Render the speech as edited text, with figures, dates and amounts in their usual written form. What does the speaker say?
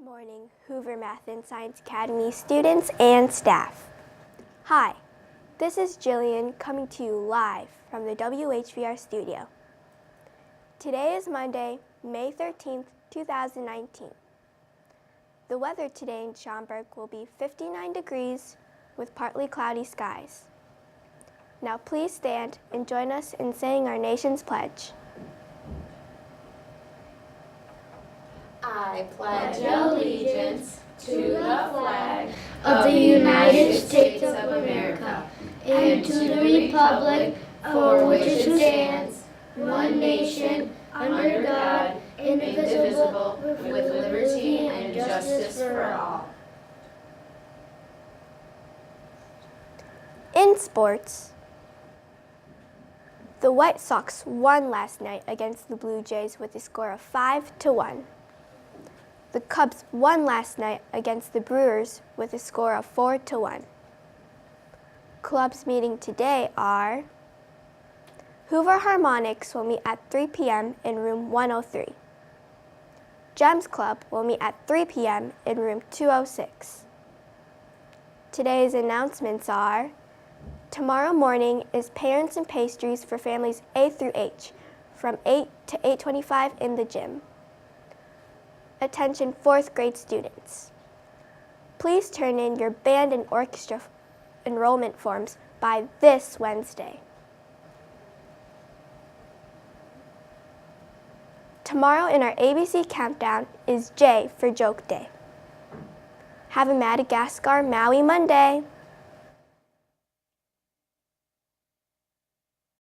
morning, Hoover Math and Science Academy students and staff. Hi, this is Jillian coming to you live from the WHVR studio. Today is Monday, May 13th, 2019. The weather today in Schaumburg will be 59 degrees with partly cloudy skies. Now please stand and join us in saying our nation's pledge. I pledge allegiance to the flag of the United States of America and to the republic for which it stands, one nation, under God, indivisible, with liberty and justice for all. In sports, the White Sox won last night against the Blue Jays with a score of 5-1. The Cubs won last night against the Brewers with a score of 4-1. Clubs meeting today are Hoover Harmonics will meet at 3 p.m. in room 103. Gems Club will meet at 3 p.m. in room 206. Today's announcements are tomorrow morning is Parents and Pastries for families A through H from 8 to 8:25 in the gym. Attention 4th grade students. Please turn in your band and orchestra enrollment forms by this Wednesday. Tomorrow in our ABC countdown is J for Joke Day. Have a Madagascar Maui Monday.